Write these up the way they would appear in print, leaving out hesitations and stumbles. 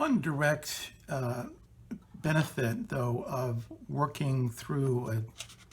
one direct benefit, though, of working through a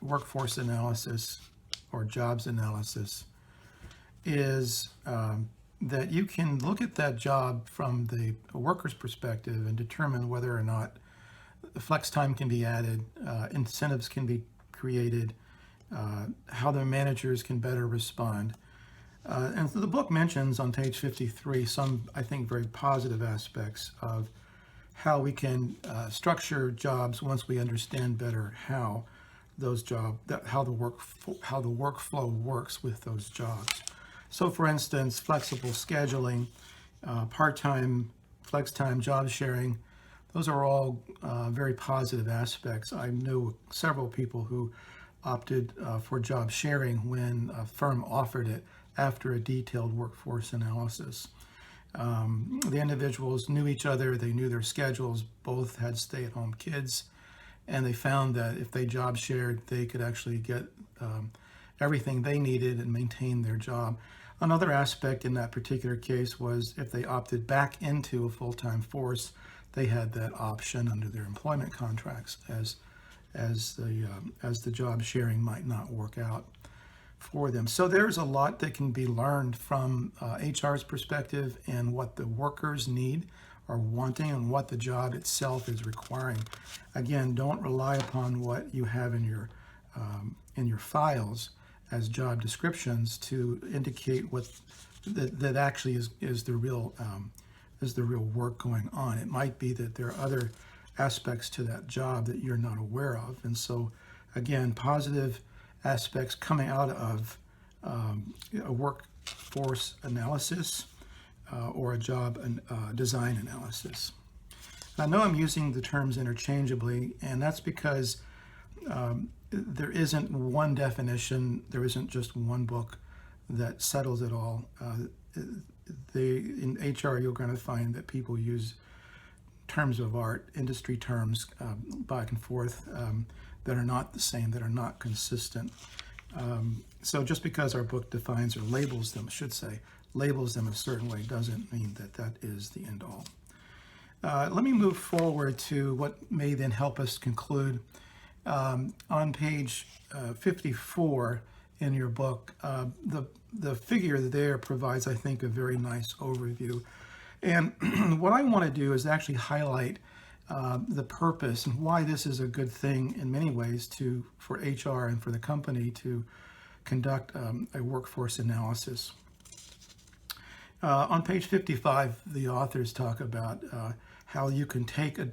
workforce analysis or jobs analysis is that you can look at that job from the worker's perspective and determine whether or not flex time can be added, incentives can be created, how the managers can better respond. And so the book mentions on page 53 some, I think, very positive aspects of how we can structure jobs once we understand better how those how the workflow works with those jobs. So, for instance, flexible scheduling, part-time, flex time, job sharing. Those are all very positive aspects. I know several people who opted for job sharing when a firm offered it after a detailed workforce analysis. The individuals knew each other, they knew their schedules, both had stay-at-home kids, and they found that if they job shared, they could actually get everything they needed and maintain their job. Another aspect in that particular case was if they opted back into a full-time force, they had that option under their employment contracts as the job sharing might not work out for them. So there's a lot that can be learned from HR's perspective and what the workers need or wanting and what the job itself is requiring. Again, don't rely upon what you have in your files as job descriptions to indicate what that actually is the real work going on. It might be that there are other aspects to that job that you're not aware of. And so, again, positive aspects coming out of a workforce analysis or a job design analysis. I know I'm using the terms interchangeably, and that's because there isn't one definition, there isn't just one book that settles it all. In HR, you're going to find that people use terms of art, industry terms, back and forth that are not the same, that are not consistent. So just because our book defines or labels them, labels them a certain way doesn't mean that that is the end all. Let me move forward to what may then help us conclude. On page 54 in your book, the figure there provides, I think, a very nice overview. And what I want to do is actually highlight the purpose and why this is a good thing in many ways for HR and for the company to conduct a workforce analysis. On page 55, the authors talk about how you can take a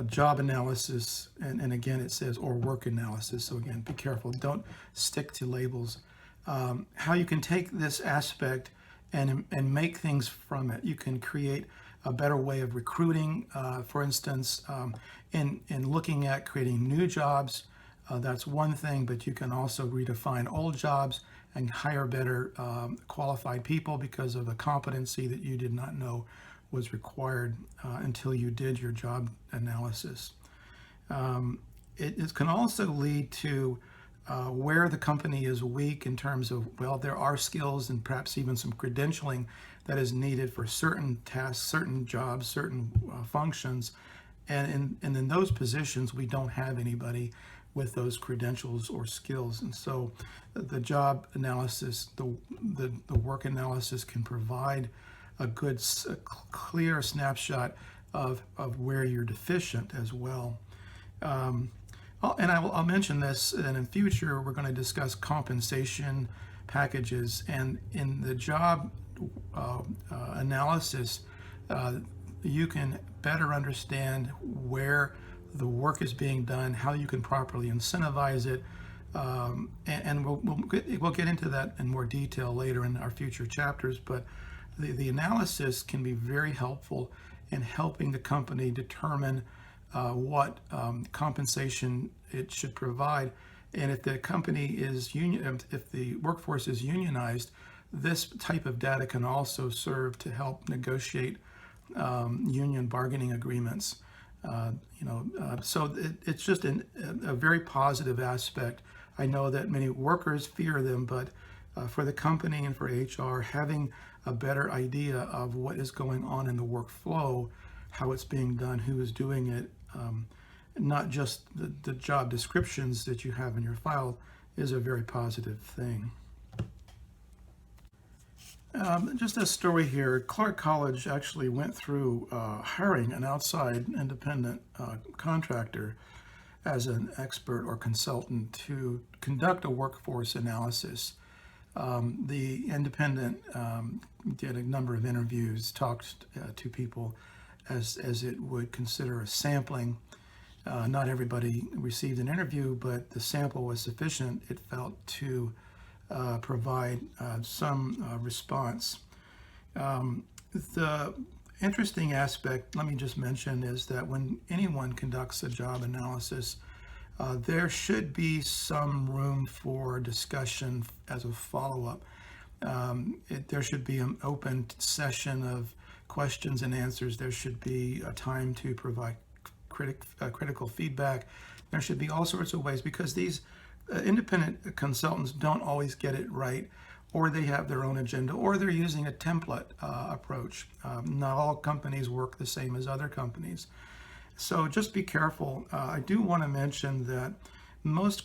job analysis, and again it says, or work analysis, so again, be careful, don't stick to labels. How you can take this aspect and make things from it. You can create a better way of recruiting, for instance, in looking at creating new jobs. That's one thing, but you can also redefine old jobs and hire better qualified people because of a competency that you did not know was required until you did your job analysis. It can also lead to where the company is weak in terms of, well, there are skills and perhaps even some credentialing that is needed for certain tasks, certain jobs, certain functions. And in those positions, we don't have anybody with those credentials or skills. And so the job analysis, the work analysis can provide a clear snapshot of where you're deficient as well. I'll mention this, and in future we're going to discuss compensation packages. And in the job analysis, you can better understand where the work is being done, how you can properly incentivize it, and we'll get into that in more detail later in our future chapters. But the analysis can be very helpful in helping the company determine what compensation it should provide. And if the company is if the workforce is unionized, this type of data can also serve to help negotiate union bargaining agreements. So it's just a very positive aspect. I know that many workers fear them, but for the company and for HR, having a better idea of what is going on in the workflow, how it's being done, who is doing it, not just the job descriptions that you have in your file, is a very positive thing. Just a story here. Clark College actually went through hiring an outside independent contractor as an expert or consultant to conduct a workforce analysis. The independent did a number of interviews, talked to people as it would consider a sampling. Not everybody received an interview, but the sample was sufficient, it felt, to provide some response. The interesting aspect, let me just mention, is that when anyone conducts a job analysis, there should be some room for discussion as a follow-up. There should be an open session of questions and answers. There should be a time to provide critical feedback. There should be all sorts of ways, because these independent consultants don't always get it right, or they have their own agenda, or they're using a template approach. Not all companies work the same as other companies. So just be careful. I do want to mention that most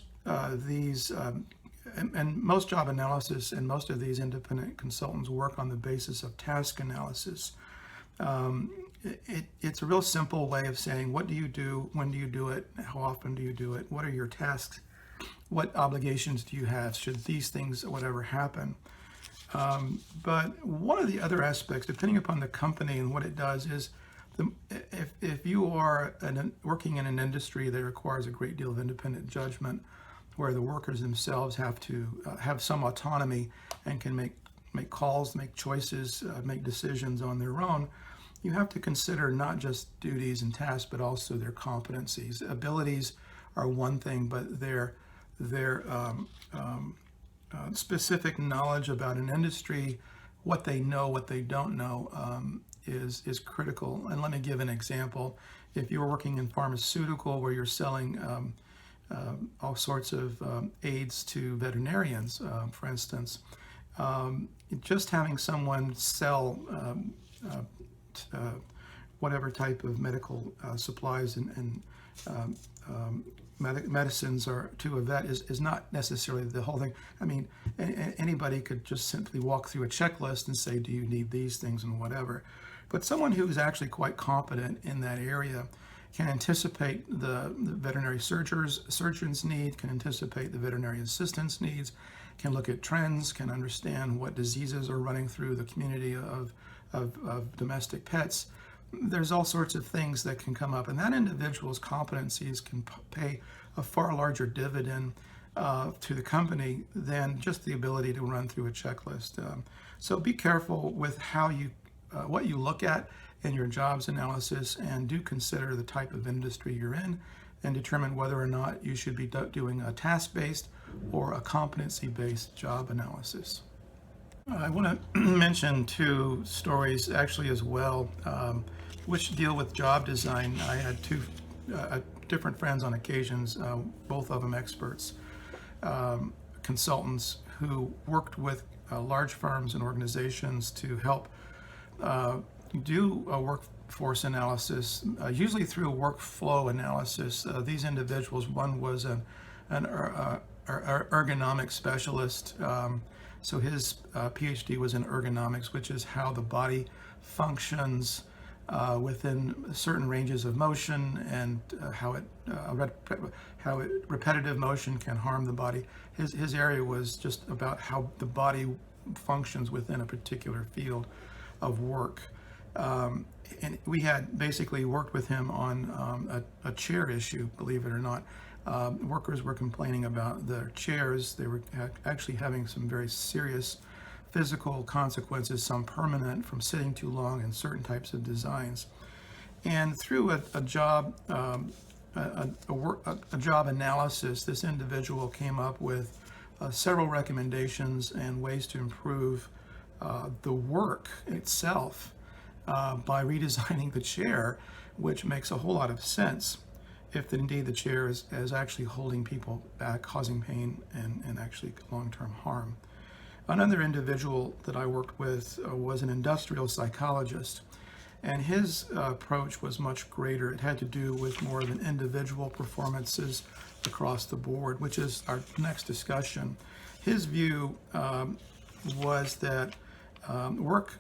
most job analysis and most of these independent consultants work on the basis of task analysis. It's a real simple way of saying, what do you do, when do you do it, how often do you do it, what are your tasks, what obligations do you have should these things, whatever, happen. But one of the other aspects, depending upon the company and what it does, is if you are working in an industry that requires a great deal of independent judgment, where the workers themselves have to have some autonomy and can make calls, make choices, make decisions on their own, you have to consider not just duties and tasks, but also their competencies. Abilities are one thing, but their specific knowledge about an industry, what they know, what they don't know, is critical. And let me give an example. If you're working in pharmaceutical, where you're selling all sorts of aids to veterinarians, for instance, just having someone sell whatever type of medical supplies and medicines are to a vet is not necessarily the whole thing. I mean, anybody could just simply walk through a checklist and say, do you need these things and whatever. But someone who is actually quite competent in that area can anticipate the veterinary surgeon's need, can anticipate the veterinary assistant's needs, can look at trends, can understand what diseases are running through the community of domestic pets. There's all sorts of things that can come up, and that individual's competencies can pay a far larger dividend to the company than just the ability to run through a checklist. So be careful with how what you look at in your jobs analysis, and do consider the type of industry you're in and determine whether or not you should be doing a task-based or a competency-based job analysis. I want to mention two stories actually as well, which deal with job design. I had two different friends on occasions, both of them experts, consultants who worked with large firms and organizations to help do a workforce analysis, usually through a workflow analysis. These individuals, one was an ergonomic specialist, so his PhD was in ergonomics, which is how the body functions within certain ranges of motion, and how repetitive motion can harm the body. His area was just about how the body functions within a particular field of work. And we had basically worked with him on a chair issue, believe it or not. Workers were complaining about their chairs. They were actually having some very serious physical consequences, some permanent, from sitting too long in certain types of designs. And through a job analysis, this individual came up with several recommendations and ways to improve the work itself by redesigning the chair, which makes a whole lot of sense if indeed the chair is actually holding people back, causing pain and actually long-term harm. Another individual that I worked with was an industrial psychologist, and his approach was much greater. It had to do with more than individual performances across the board, which is our next discussion. His view was that work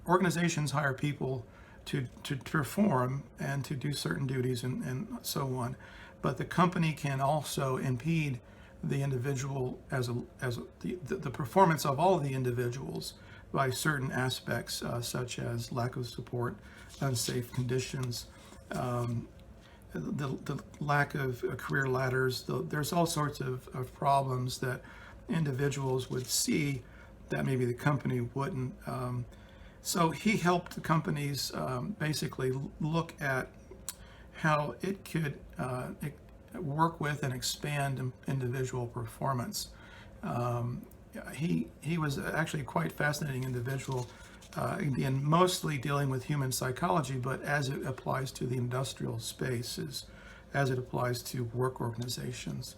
organizations hire people to perform and to do certain duties and so on, but the company can also impede the individual the performance of all the individuals by certain aspects, such as lack of support, unsafe conditions, the lack of career ladders. There's all sorts of problems that individuals would see that maybe the company wouldn't. So he helped the companies basically look at how it could work with and expand individual performance. He was actually a quite fascinating individual, again, mostly dealing with human psychology, but as it applies to the industrial spaces, as it applies to work organizations.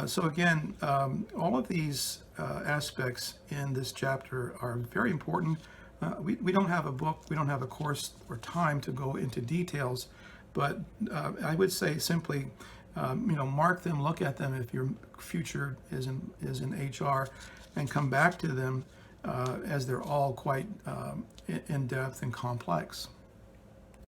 So again, all of these aspects in this chapter are very important. We don't have a book, we don't have a course or time to go into details, but I would say simply, mark them, look at them if your future is in HR, and come back to them as they're all quite in depth and complex.